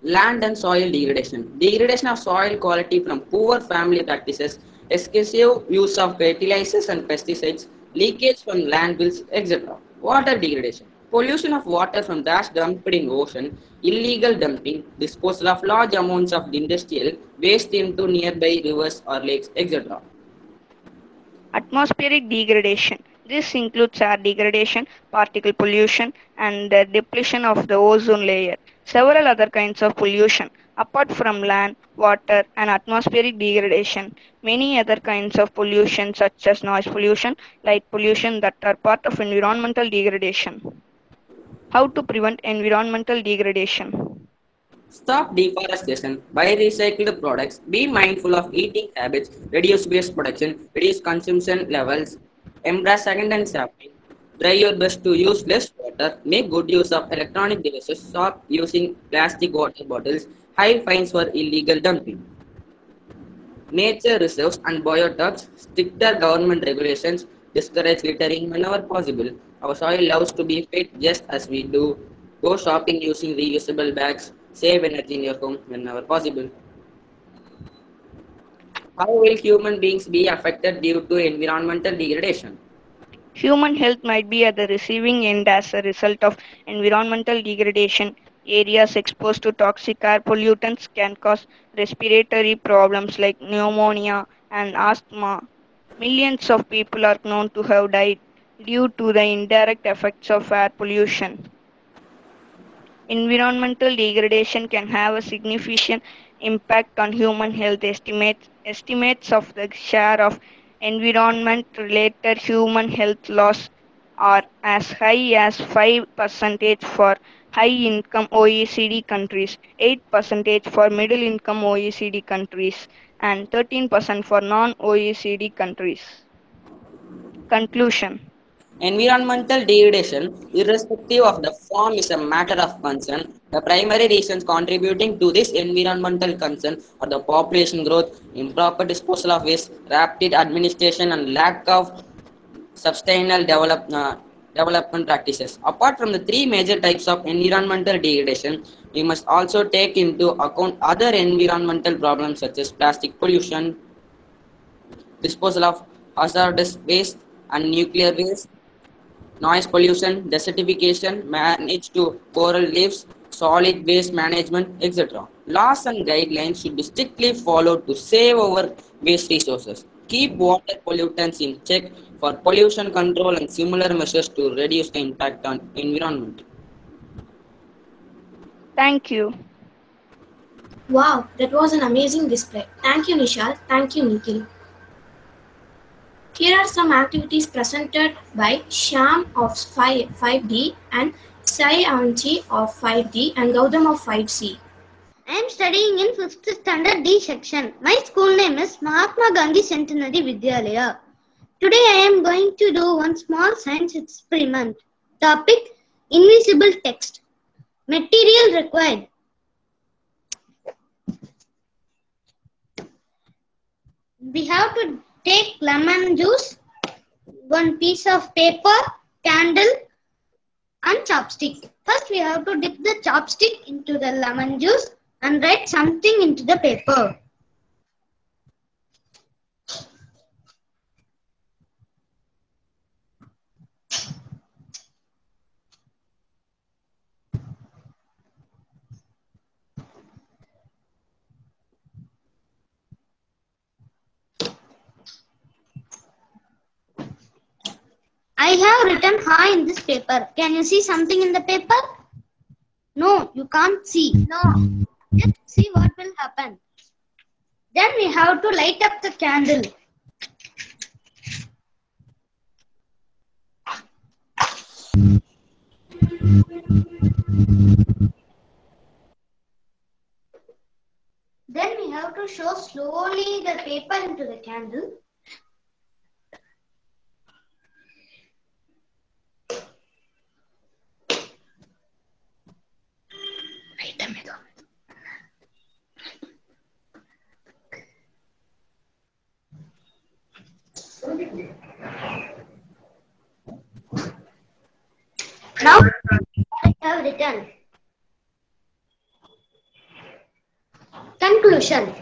Land and soil degradation. Degradation of soil quality from poor family practices, excessive use of fertilizers and pesticides, leakage from landfills, etc. Water degradation. Pollution of water from trash dumped in ocean, illegal dumping, disposal of large amounts of industrial waste into nearby rivers or lakes, etc. Atmospheric degradation. This includes air degradation, particle pollution, and the depletion of the ozone layer. Several other kinds of pollution. Apart from land, water, and atmospheric degradation, many other kinds of pollution such as noise pollution, light pollution that are part of environmental degradation. How to prevent environmental degradation? Stop deforestation, buy recycled products, be mindful of eating habits, reduce waste production, reduce consumption levels, embrace second-hand shopping, try your best to use less water, make good use of electronic devices, stop using plastic water bottles, high fines for illegal dumping. Nature reserves and biotopes, stricter government regulations, discourage littering whenever possible. Our soil loves to be fed just as we do. Go shopping using reusable bags, save energy in your home whenever possible. How will human beings be affected due to environmental degradation? Human health might be at the receiving end as a result of environmental degradation. Areas exposed to toxic air pollutants can cause respiratory problems like pneumonia and asthma. Millions of people are known to have died due to the indirect effects of air pollution. Environmental degradation can have a significant impact on human health. Estimates of the share of environment-related human health loss are as high as 5% for high-income OECD countries, 8% for middle-income OECD countries, and 13% for non-OECD countries. Conclusion. Environmental degradation, irrespective of the form, is a matter of concern. The primary reasons contributing to this environmental concern are the population growth, improper disposal of waste, rapid administration, and lack of sustainable development practices. Apart from the three major types of environmental degradation, we must also take into account other environmental problems such as plastic pollution, disposal of hazardous waste and nuclear waste, noise pollution, desertification, managed to coral reefs, solid waste management, etc. Laws and guidelines should be strictly followed to save our waste resources. Keep water pollutants in check for pollution control and similar measures to reduce the impact on environment. Thank you. Wow, that was an amazing display. Thank you, Nishal. Thank you, Nikhil. Here are some activities presented by Shyam of 5D and Sai Avanchi of 5D and Gautam of 5C. I am studying in 5th standard D section. My school name is Mahatma Gandhi Centenary Vidyalaya. Today I am going to do one small science experiment. Topic: invisible text. Material required: we have to take lemon juice, one piece of paper, candle, and chopstick. First we have to dip the chopstick into the lemon juice and write something into the paper. I have written "ha" in this paper. Can you see something in the paper? No, you can't see. No. Let's see what will happen. Then we have to light up the candle. Then we have to show slowly the paper into the candle. Now I have written. Conclusion.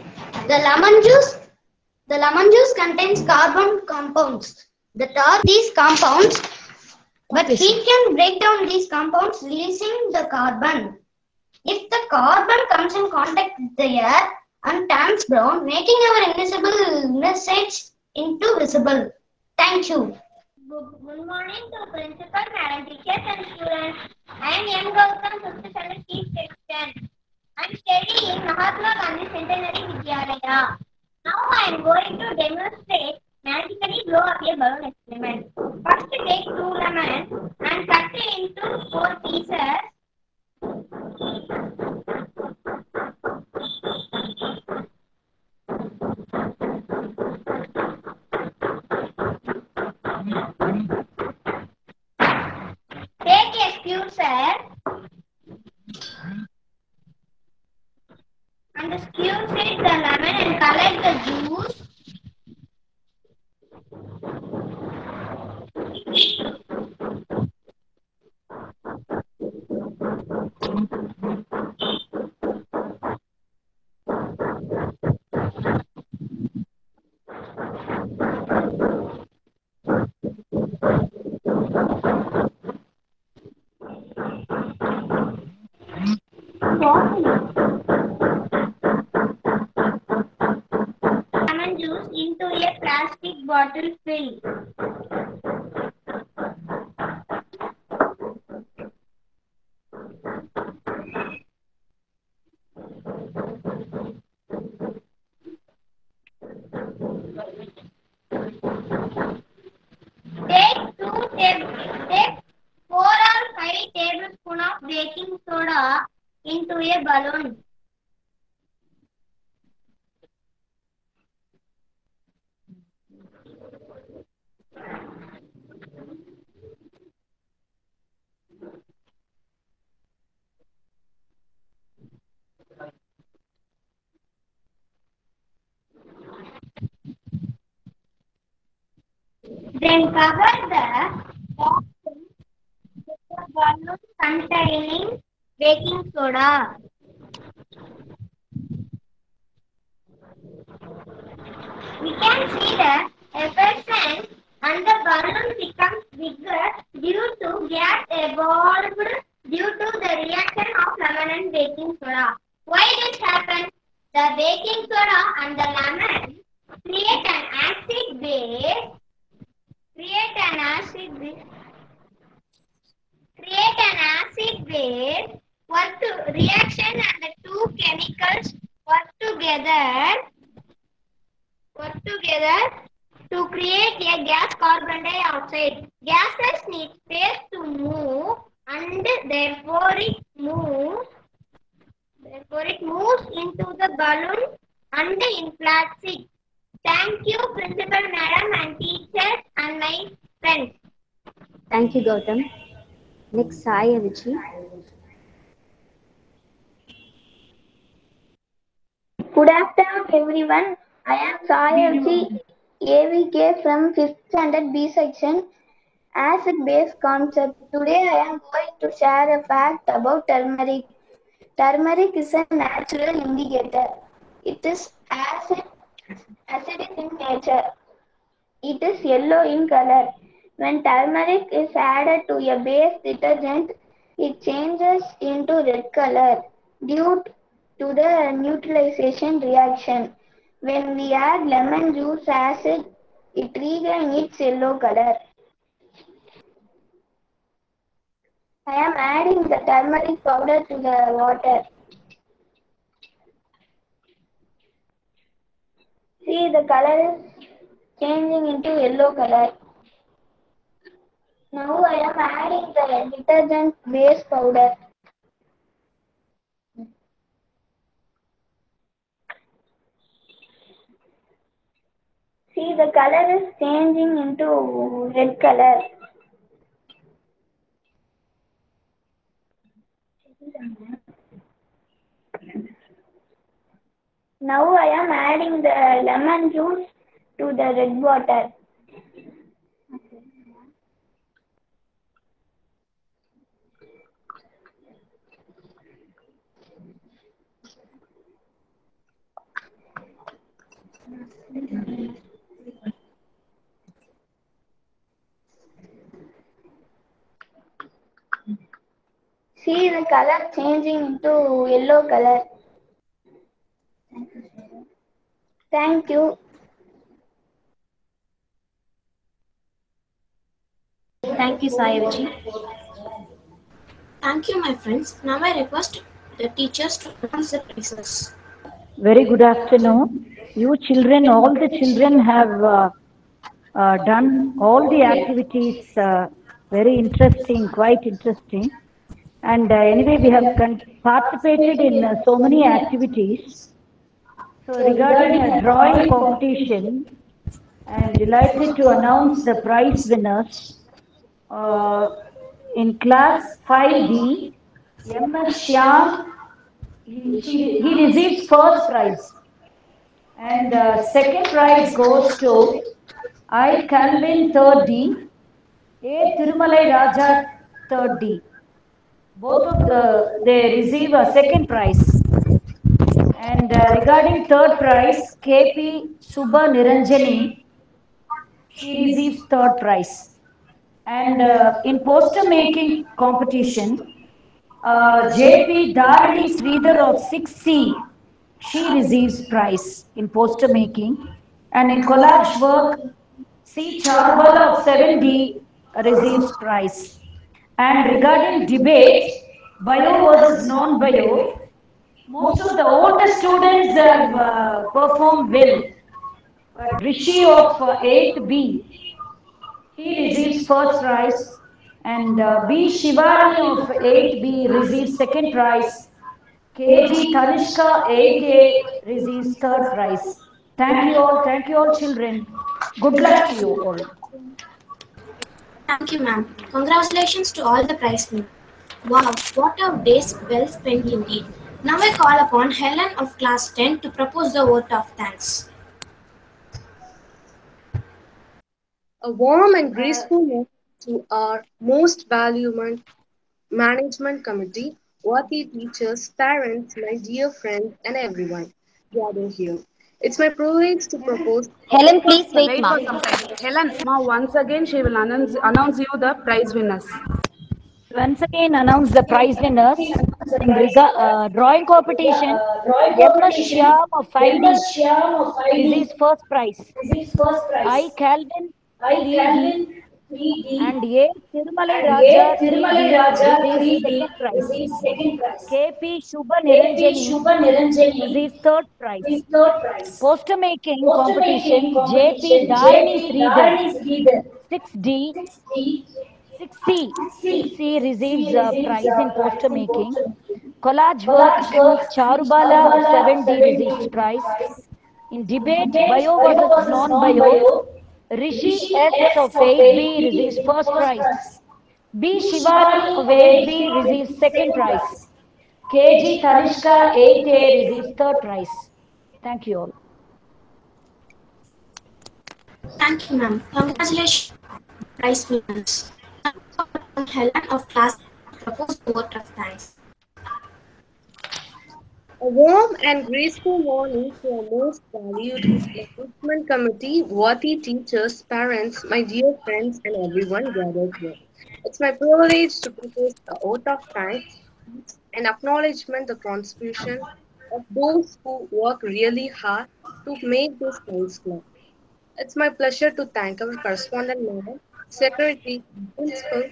The lemon juice contains carbon compounds that are these compounds, but heat can break down these compounds, releasing the carbon. If the carbon comes in contact with the air and turns brown, making our invisible message into visible. Thank you. Good morning to principal, madam, teachers and students. I am M. Gautam, 5th standard C section. I am studying in Mahatma Gandhi Centenary Vidyalaya. Now I am going to demonstrate magically blow up a balloon experiment. First take 2 lemons and cut it into 4 pieces. Take a squeezer and squeeze it the lemon and collect the juice. Lemon juice into a plastic bottle fill. Take 4 or 5 tablespoons of baking soda into a balloon. Then cover the bottom with a balloon containing baking soda. We can see the effervescence and the balloon becomes bigger due to gas evolved due to the reaction of lemon and baking soda. Why this happens? The baking soda and the lemon create an acid base. Reaction and the two chemicals work together to create a gas carbon dioxide. Gases need space to move and therefore it moves into the balloon and in plastic. Thank you, Principal Madam and teachers and my friends. Thank you, Gautam. Next, Sai Avichi. Good afternoon, everyone. I am Sai Avichi, AVK from 5th standard B section. Acid-base concept. Today, I am going to share a fact about turmeric. Turmeric is a natural indicator. It is acidic in nature. It is yellow in color. When turmeric is added to a base detergent, it changes into red color due to the neutralization reaction. When we add lemon juice acid, it regains its yellow color. I am adding the turmeric powder to the water. See, the color is changing into yellow color. Now I am adding the detergent base powder. See, the color is changing into red color. Now I am adding the lemon juice to the red water. See the color changing into yellow color. Thank you. Thank you, Sayuji. Thank you, my friends. Now I request the teachers to announce the prizes. Very good afternoon. You children, all the children have done all the activities very interesting, quite interesting. And anyway, we have participated in so many activities. So regarding a drawing competition, I am delighted to announce the prize winners. In class 5D, M.S. Shyam, he receives first prize. And second prize goes to I. Calvin 3rd D, A. Thirumalai Raja 3rd D. Both of they receive a second prize. And regarding third prize, K.P. Subha Niranjani, she receives third prize. And in poster making competition, J.P. Dharini Sridhar of 6C, she receives prize in poster making. And in collage work, C. Charubala of 7D receives prize. And regarding debate, bio versus non-bio, most of the older students have performed well. But Rishi of 8th B, he receives first prize. And B. Shivani of 8B receives second prize. KG Tanishka 8A receives third prize. Thank you all children. Good luck to you all. Thank you, ma'am. Congratulations to all the prize winners. Wow, what a days well spent indeed. Now I call upon Helen of class 10 to propose the vote of thanks. A warm and graceful welcome to our most valued management committee, worthy teachers, parents, my dear friends, and everyone gathered here. It's my privilege to propose. Helen, please wait for some time. Helen, ma, once again she will announce you the prize winners. Once again announce the prize winners in drawing competition. M.S. Shyam of 5D receives first prize. I. Calvin 3D and A. Thirumalai Raja 3D receives second prize. K.P. Subha Niranjani receives third prize. Poster making competition, J.P. Dharini Sridhar 6D 6C receives a prize in poster making. Collage work, Charubala of 7D receives prize. In debate, bio versus non-bio, Rishi S of 8B receives first prize. B. Shivani of 8B receives second prize. KG Tanishka 8A receives third prize. Thank you all. Thank you, ma'am. Congratulations, prize winners. Helen of class propose the vote of thanks. A warm and graceful morning to our most valued management committee, worthy teachers, parents, my dear friends, and everyone gathered here. It's my privilege to propose a vote of thanks and acknowledgement the contribution of those who work really hard to make this science club. It's my pleasure to thank our correspondent madam, secretary, principal,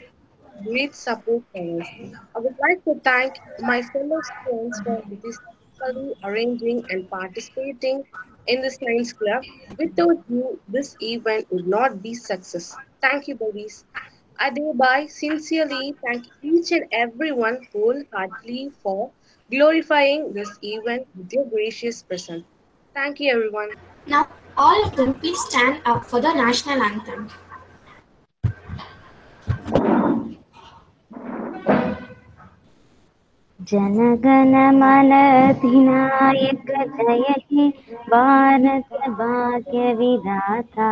great support for us. I would like to thank my fellow students for discussively arranging and participating in the science club. Without you, this event would not be success. Thank you, buddies. I thereby sincerely thank each and everyone wholeheartedly for glorifying this event with your gracious presence. Thank you, everyone. Now, all of them, please stand up for the national anthem. जनगण मन अधिनायक जय हे भारत भाग्य विधाता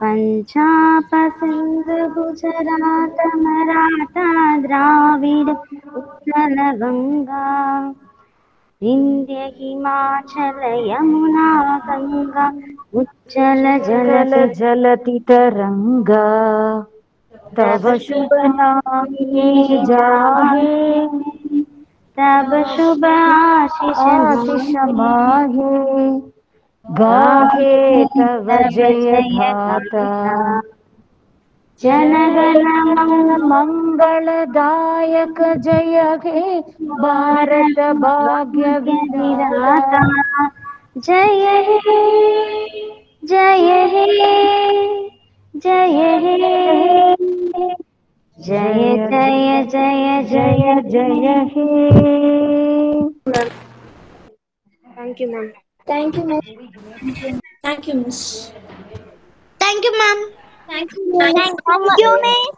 पंजाब सिंध गुजरात मराठा द्राविड उत्कल गंगा विंध्य हिमाचल यमुना गंगा उच्चल जलति तरंगा तव शुभ नामे जागे तब शुभ आशीष माहे गाहे तव जय गाथा जनगण मंगलदायक जय हे भारत भाग्य विधाता जय हे जय हे जय हे जय जय जय जय जय हे Thank you, ma'am. Thank you, ma'am. Thank you, miss. Thank you, ma'am. Thank you, Thank you, miss.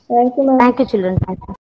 Thank you, ma'am. Thank you, children. Thank you.